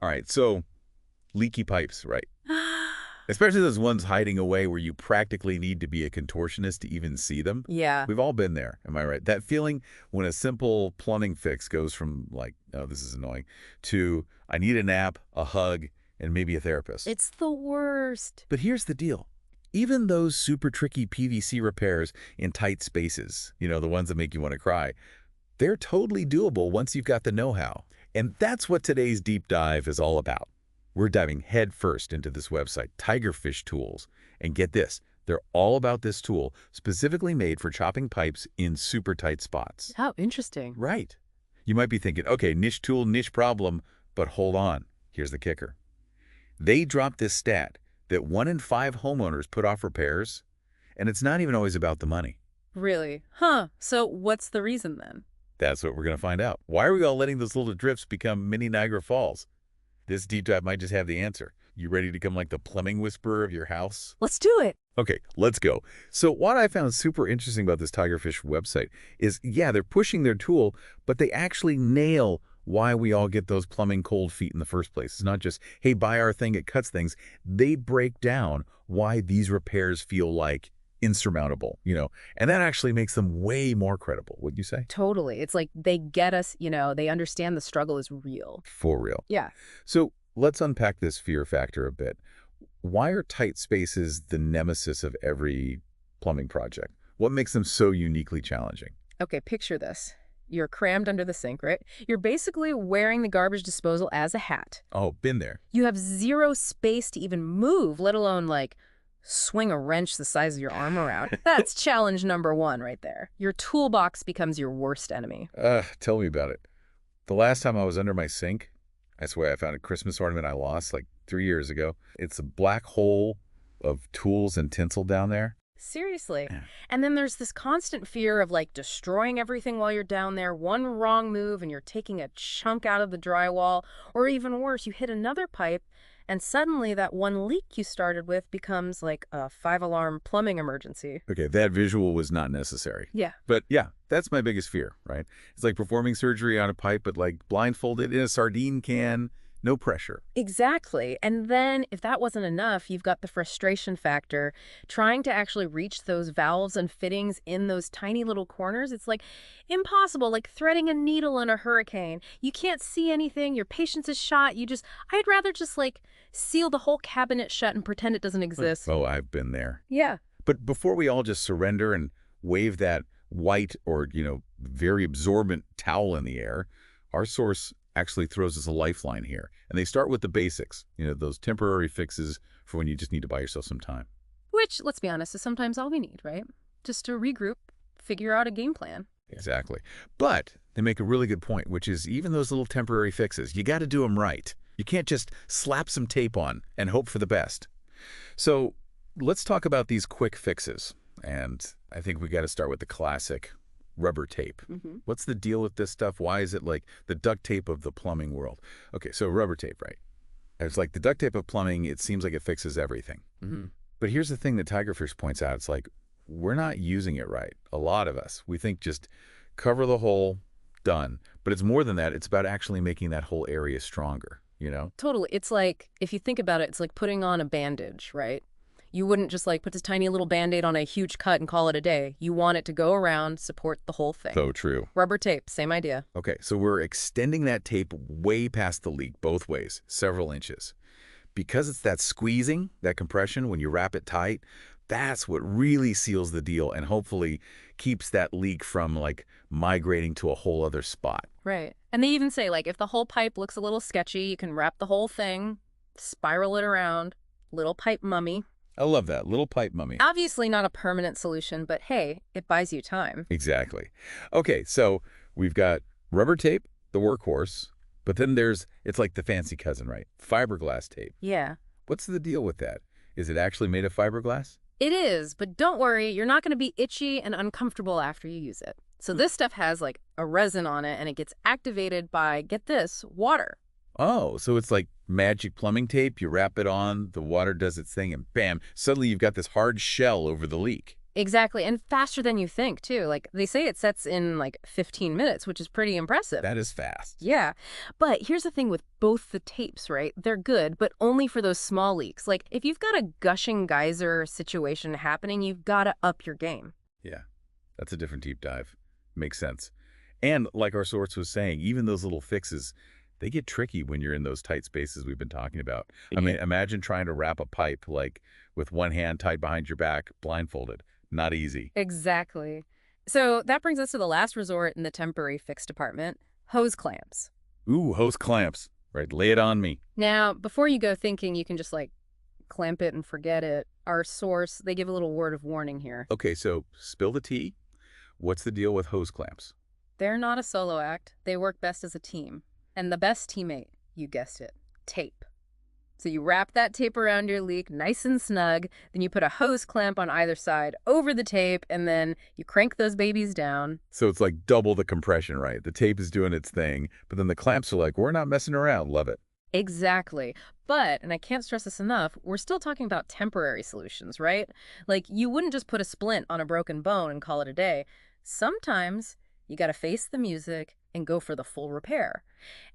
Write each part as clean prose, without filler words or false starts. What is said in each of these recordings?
All right, so leaky pipes, right? Especially those ones hiding away where you practically need to be a contortionist to even see them. Yeah. We've all been there, am I right? That feeling when a simple plumbing fix goes from like, oh, this is annoying, to I need a nap, a hug, and maybe a therapist. It's the worst. But here's the deal. Even those super tricky PVC repairs in tight spaces, the ones that make you want to cry, they're totally doable once you've got the know-how. And that's what today's deep dive is all about. We're diving headfirst into this website, TigerFish Tools. And get this, they're all about this tool, specifically made for chopping pipes in super tight spots. How interesting. Right. You might be thinking, okay, niche tool, niche problem, but hold on. Here's the kicker. They dropped this stat that 1 in 5 homeowners put off repairs, and it's not even always about the money. Really? Huh. So what's the reason then? That's what we're going to find out. Why are we all letting those little drifts become mini Niagara Falls? This deep dive might just have the answer. You ready to become like the plumbing whisperer of your house? Let's do it. Okay, let's go. So what I found super interesting about this TigerFish website is, yeah, they're pushing their tool, but they actually nail why we all get those plumbing cold feet in the first place. It's not just, hey, buy our thing, it cuts things. They break down why these repairs feel like insurmountable, and that actually makes them way more credible, wouldn't you say? Totally. It's like they get us, they understand the struggle is real. For real. Yeah. So let's unpack this fear factor a bit. Why are tight spaces the nemesis of every plumbing project? What makes them so uniquely challenging? Okay, picture this. You're crammed under the sink, right? You're basically wearing the garbage disposal as a hat. Oh, been there. You have zero space to even move, let alone, swing a wrench the size of your arm around. That's challenge number 1 right there. Your toolbox becomes your worst enemy. Tell me about it. The last time I was under my sink, I swear I found a Christmas ornament I lost like 3 years ago. It's a black hole of tools and tinsel down there. Seriously. Yeah. And then there's this constant fear of destroying everything while you're down there. One wrong move and you're taking a chunk out of the drywall. Or even worse, you hit another pipe and suddenly that one leak you started with becomes like a 5-alarm plumbing emergency. Okay, that visual was not necessary. Yeah. But yeah, that's my biggest fear, right? It's like performing surgery on a pipe, but like blindfolded in a sardine can, no pressure. Exactly. And then if that wasn't enough, you've got the frustration factor. Trying to actually reach those valves and fittings in those tiny little corners, it's impossible, like threading a needle in a hurricane. You can't see anything. Your patience is shot. I'd rather just seal the whole cabinet shut and pretend it doesn't exist. Oh, I've been there. Yeah. But before we all just surrender and wave that white or, very absorbent towel in the air, our source actually throws us a lifeline here. And they start with the basics, those temporary fixes for when you just need to buy yourself some time. Which, let's be honest, is sometimes all we need, right? Just to regroup, figure out a game plan. Exactly. But they make a really good point, which is even those little temporary fixes, you got to do them right. You can't just slap some tape on and hope for the best. So let's talk about these quick fixes. And I think we got to start with the classic rubber tape. Mm-hmm. What's the deal with this stuff? Why is it like the duct tape of the plumbing world? Okay, so rubber tape, right? It's like the duct tape of plumbing. It seems like it fixes everything. Mm-hmm. But here's the thing that TigerFish points out. It's like, we're not using it right. A lot of us, we think just cover the hole, done. But it's more than that. It's about actually making that whole area stronger, Totally. It's like, if you think about it, it's like putting on a bandage, right? You wouldn't just put this tiny little Band-Aid on a huge cut and call it a day. You want it to go around, support the whole thing. So true. Rubber tape, same idea. Okay, so we're extending that tape way past the leak both ways, several inches. Because it's that squeezing, that compression, when you wrap it tight, that's what really seals the deal and hopefully keeps that leak from migrating to a whole other spot. Right. And they even say if the whole pipe looks a little sketchy, you can wrap the whole thing, spiral it around, little pipe mummy. I love that. Little pipe mummy. Obviously not a permanent solution, but hey, it buys you time. Exactly. Okay, so we've got rubber tape, the workhorse, but then it's like the fancy cousin, right? Fiberglass tape. Yeah. What's the deal with that? Is it actually made of fiberglass? It is, but don't worry, you're not going to be itchy and uncomfortable after you use it. So this stuff has a resin on it and it gets activated by, get this, water. Oh, so it's like magic plumbing tape. You wrap it on, the water does its thing, and bam, suddenly you've got this hard shell over the leak. Exactly, and faster than you think, too. Like, they say it sets in, like, 15 minutes, which is pretty impressive. That is fast. Yeah, but here's the thing with both the tapes, right? They're good, but only for those small leaks. Like, if you've got a gushing geyser situation happening, you've got to up your game. Yeah, that's a different deep dive. Makes sense. And like our source was saying, even those little fixes, they get tricky when you're in those tight spaces we've been talking about. I mean, imagine trying to wrap a pipe, like, with one hand tied behind your back, blindfolded. Not easy. Exactly. So that brings us to the last resort in the temporary fix department, hose clamps. Ooh, hose clamps. Right, lay it on me. Now, before you go thinking you can just, like, clamp it and forget it, our source, they give a little word of warning here. Okay, so spill the tea. What's the deal with hose clamps? They're not a solo act. They work best as a team. And the best teammate, you guessed it, tape. So you wrap that tape around your leak nice and snug, then you put a hose clamp on either side over the tape, and then you crank those babies down. So it's like double the compression, right? The tape is doing its thing, but then the clamps are like, we're not messing around. Love it. Exactly. But, and I can't stress this enough, we're still talking about temporary solutions, right? Like, you wouldn't just put a splint on a broken bone and call it a day. Sometimes you gotta face the music and go for the full repair.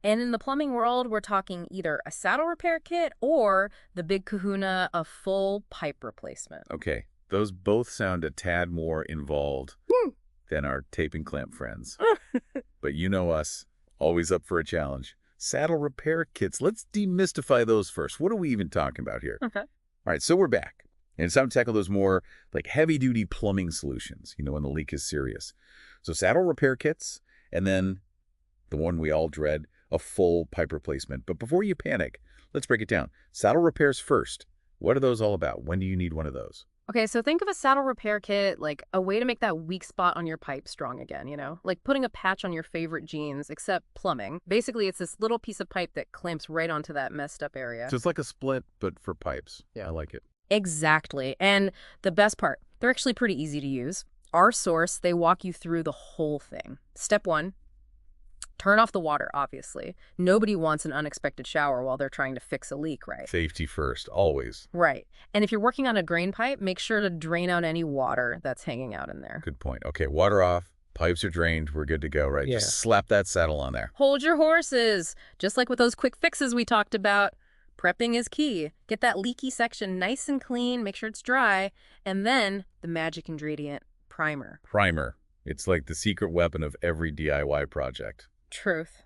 And in the plumbing world, we're talking either a saddle repair kit or the big kahuna, a full pipe replacement. Okay, those both sound a tad more involved than our tape and clamp friends. But you know us, always up for a challenge. Saddle repair kits, let's demystify those first. What are we even talking about here? Okay. All right, so we're back. And it's time to tackle those more like heavy-duty plumbing solutions, when the leak is serious. So saddle repair kits, and then the one we all dread, a full pipe replacement. But before you panic, let's break it down. Saddle repairs first. What are those all about? When do you need one of those? Okay, so think of a saddle repair kit like a way to make that weak spot on your pipe strong again, Like putting a patch on your favorite jeans, except plumbing. Basically, it's this little piece of pipe that clamps right onto that messed up area. So it's like a split, but for pipes. Yeah, I like it. Exactly. And the best part, they're actually pretty easy to use. Our source, they walk you through the whole thing. Step 1, turn off the water, obviously. Nobody wants an unexpected shower while they're trying to fix a leak, right? Safety first, always. Right. And if you're working on a drain pipe, make sure to drain out any water that's hanging out in there. Good point. Okay, water off, pipes are drained, we're good to go, right? Yeah. Just slap that saddle on there. Hold your horses. Just like with those quick fixes we talked about. Prepping is key. Get that leaky section nice and clean, make sure it's dry, and then the magic ingredient, primer. Primer. It's like the secret weapon of every DIY project. Truth.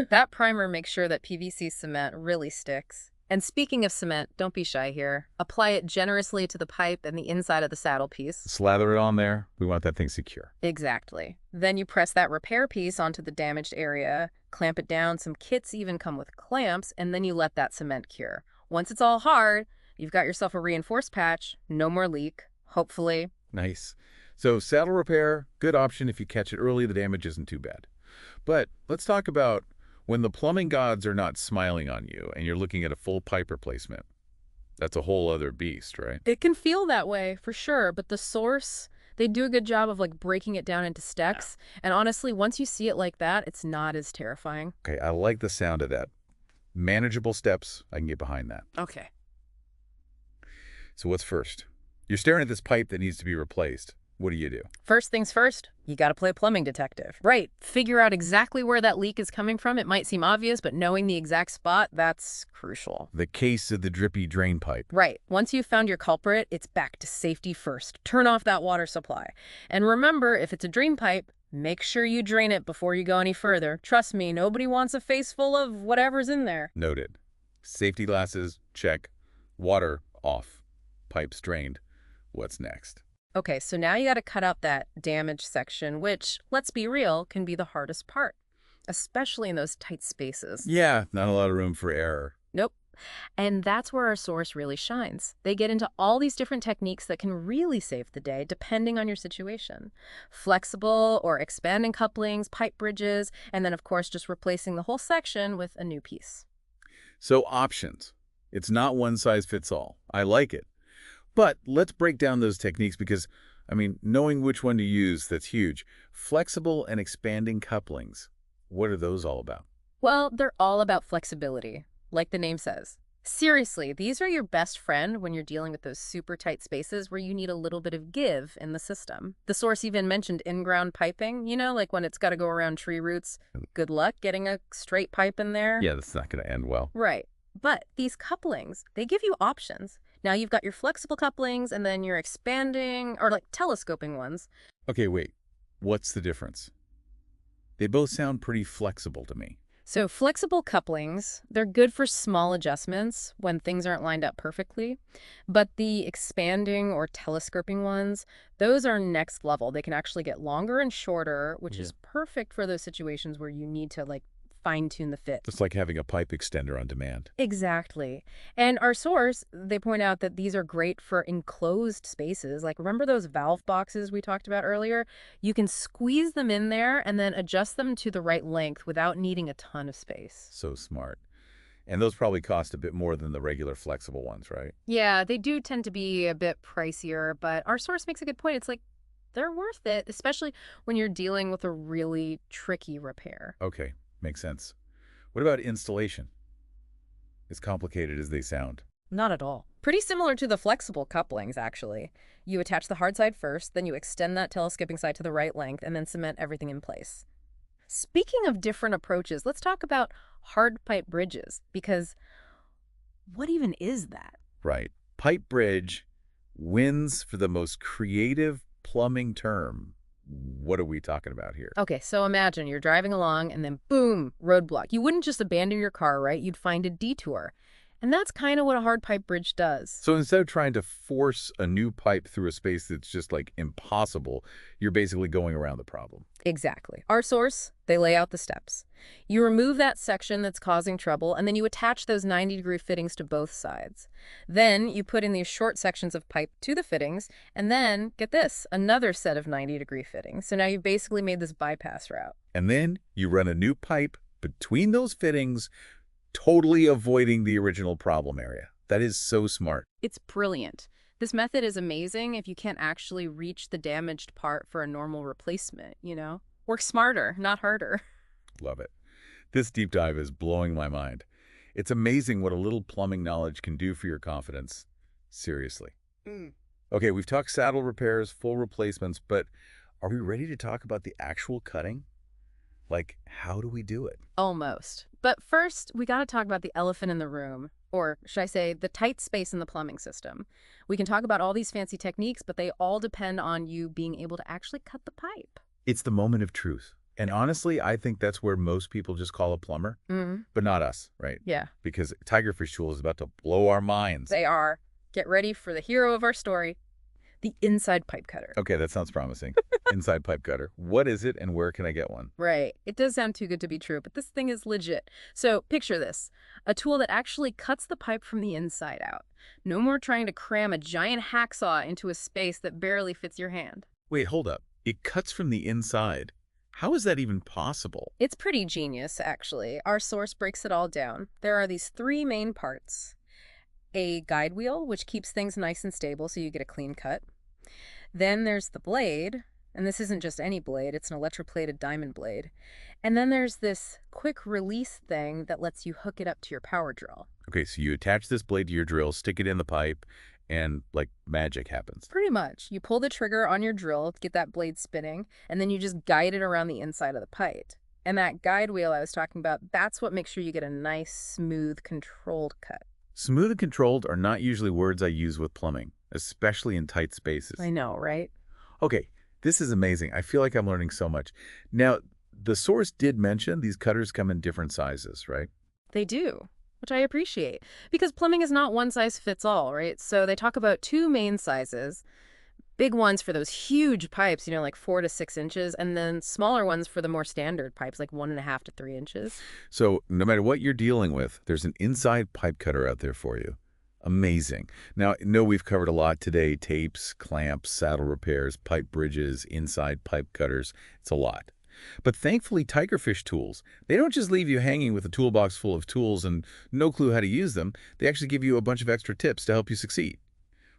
That primer makes sure that PVC cement really sticks. And speaking of cement, don't be shy here. Apply it generously to the pipe and the inside of the saddle piece. Slather it on there. We want that thing secure. Exactly. Then you press that repair piece onto the damaged area, clamp it down. Some kits even come with clamps, and then you let that cement cure. Once it's all hard, you've got yourself a reinforced patch, no more leak, hopefully. Nice. So saddle repair, good option if you catch it early, the damage isn't too bad. But let's talk about when the plumbing gods are not smiling on you and you're looking at a full pipe replacement. That's a whole other beast, right? It can feel that way, for sure, but the source, they do a good job of like breaking it down into steps. And honestly, once you see it like that, it's not as terrifying. Okay, I like the sound of that. Manageable steps, I can get behind that. Okay. So what's first? You're staring at this pipe that needs to be replaced. What do you do? First things first, you got to play plumbing detective. Right. Figure out exactly where that leak is coming from. It might seem obvious, but knowing the exact spot, that's crucial. The case of the drippy drain pipe. Right. Once you've found your culprit, it's back to safety first. Turn off that water supply. And remember, if it's a drain pipe, make sure you drain it before you go any further. Trust me, nobody wants a face full of whatever's in there. Noted. Safety glasses, check. Water, off. Pipes drained. What's next? Okay, so now you got to cut out that damaged section, which, let's be real, can be the hardest part, especially in those tight spaces. Yeah, not a lot of room for error. Nope. And that's where our source really shines. They get into all these different techniques that can really save the day depending on your situation. Flexible or expanding couplings, pipe bridges, and then, of course, just replacing the whole section with a new piece. So options. It's not one size fits all. I like it. But let's break down those techniques because, knowing which one to use, that's huge. Flexible and expanding couplings. What are those all about? Well, they're all about flexibility, like the name says. Seriously, these are your best friend when you're dealing with those super tight spaces where you need a little bit of give in the system. The source even mentioned in-ground piping, like when it's got to go around tree roots. Good luck getting a straight pipe in there. Yeah, that's not going to end well. Right. But these couplings, they give you options. Now you've got your flexible couplings and then your expanding or like telescoping ones. Okay, wait. What's the difference? They both sound pretty flexible to me. So flexible couplings, they're good for small adjustments when things aren't lined up perfectly. But the expanding or telescoping ones, those are next level. They can actually get longer and shorter, which Yeah. is perfect for those situations where you need to like fine tune the fit. It's like having a pipe extender on demand. Exactly. And our source, they point out that these are great for enclosed spaces. Like, remember those valve boxes we talked about earlier? You can squeeze them in there and then adjust them to the right length without needing a ton of space. So smart. And those probably cost a bit more than the regular flexible ones, right? Yeah, they do tend to be a bit pricier, but our source makes a good point. It's like they're worth it, especially when you're dealing with a really tricky repair. Okay, makes sense. What about installation? As complicated as they sound. Not at all. Pretty similar to the flexible couplings, actually. You attach the hard side first, then you extend that telescoping side to the right length, and then cement everything in place. Speaking of different approaches, let's talk about hard pipe bridges, because what even is that? Right. Pipe bridge wins for the most creative plumbing term. What are we talking about here? Okay, so imagine you're driving along and then boom, roadblock. You wouldn't just abandon your car, right? You'd find a detour. And that's kind of what a hard pipe bridge does. So instead of trying to force a new pipe through a space that's just like impossible, you're basically going around the problem. Exactly. Our source, they lay out the steps. You remove that section that's causing trouble, and then you attach those 90-degree fittings to both sides. Then you put in these short sections of pipe to the fittings, and then, get this, another set of 90-degree fittings. So now you've basically made this bypass route. And then you run a new pipe between those fittings, totally avoiding the original problem area. That is so smart. It's brilliant. This method is amazing if you can't actually reach the damaged part for a normal replacement. Work smarter, not harder. Love it. This deep dive is blowing my mind. It's amazing what a little plumbing knowledge can do for your confidence. Seriously. Okay, we've talked saddle repairs, full replacements, but are we ready to talk about the actual cutting? Like, how do we do it? Almost. But first, we got to talk about the elephant in the room, or should I say, the tight space in the plumbing system. We can talk about all these fancy techniques, but they all depend on you being able to actually cut the pipe. It's the moment of truth. And honestly, I think that's where most people just call a plumber, but not us, right? Yeah, Because TigerFish Tools is about to blow our minds. they are. Get ready for the hero of our story, the inside pipe cutter. Okay, that sounds promising. Inside pipe cutter. What is it and where can I get one? Right. It does sound too good to be true, but this thing is legit. So picture this, a tool that actually cuts the pipe from the inside out. No more trying to cram a giant hacksaw into a space that barely fits your hand. Wait, hold up. It cuts from the inside. How is that even possible? It's pretty genius, actually. Our source breaks it all down. There are these three main parts. A guide wheel, which keeps things nice and stable so you get a clean cut. Then there's the blade, and this isn't just any blade, it's an electroplated diamond blade. And then there's this quick release thing that lets you hook it up to your power drill. Okay, so you attach this blade to your drill, stick it in the pipe, and like magic happens. Pretty much. You pull the trigger on your drill to get that blade spinning, and then you just guide it around the inside of the pipe. And that guide wheel I was talking about, that's what makes sure you get a nice, smooth, controlled cut. Smooth and controlled are not usually words I use with plumbing, especially in tight spaces. I know, right? Okay, this is amazing. I feel like I'm learning so much. Now, the source did mention these cutters come in different sizes, right? They do, which I appreciate. Because plumbing is not one size fits all, right? So they talk about two main sizes. Big ones for those huge pipes, like 4 to 6 inches, and then smaller ones for the more standard pipes, like 1.5 to 3 inches. So no matter what you're dealing with, there's an inside pipe cutter out there for you. Amazing. Now, I know we've covered a lot today: tapes, clamps, saddle repairs, pipe bridges, inside pipe cutters. It's a lot. But thankfully, TigerFish Tools, they don't just leave you hanging with a toolbox full of tools and no clue how to use them. They actually give you a bunch of extra tips to help you succeed,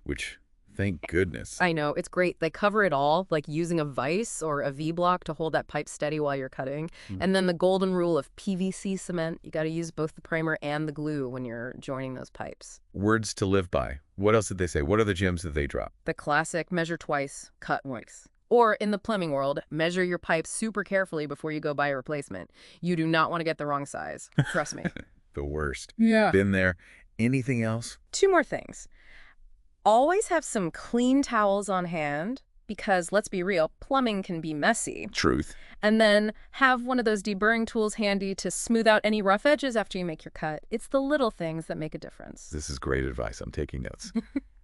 which, Thank goodness. I know, it's great. They cover it all, like using a vise or a V-block to hold that pipe steady while you're cutting. Mm. And then the golden rule of PVC cement, you got to use both the primer and the glue when you're joining those pipes. Words to live by. What else did they say? What are the gems that they drop? The classic measure twice, cut once. Or in the plumbing world, measure your pipes super carefully before you go buy a replacement. You do not want to get the wrong size. Trust me. The worst. Yeah. Been there. Anything else? 2 more things. Always have some clean towels on hand because, let's be real, plumbing can be messy. Truth. And then have one of those deburring tools handy to smooth out any rough edges after you make your cut. It's the little things that make a difference. This is great advice. I'm taking notes.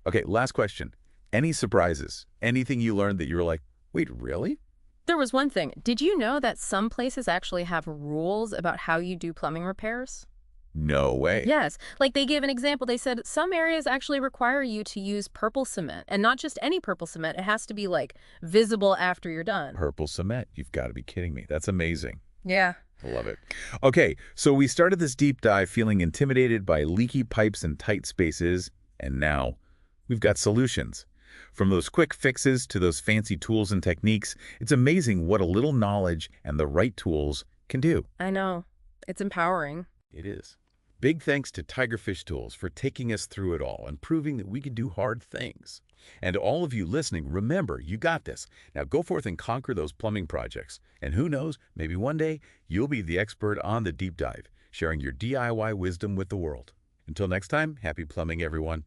Okay, last question. Any surprises? Anything you learned that you were like, wait, really? There was one thing. Did you know that some places actually have rules about how you do plumbing repairs? No way. Yes. Like they gave an example. They said some areas actually require you to use purple cement, and not just any purple cement. It has to be like visible after you're done. Purple cement. You've got to be kidding me. That's amazing. Yeah. I love it. Okay, so we started this deep dive feeling intimidated by leaky pipes and tight spaces, and now we've got solutions. From those quick fixes to those fancy tools and techniques, it's amazing what a little knowledge and the right tools can do. I know. It's empowering. It is. Big thanks to TigerFish Tools for taking us through it all and proving that we can do hard things. And to all of you listening, remember, you got this. Now go forth and conquer those plumbing projects. And who knows, maybe one day you'll be the expert on the deep dive, sharing your DIY wisdom with the world. Until next time, happy plumbing, everyone.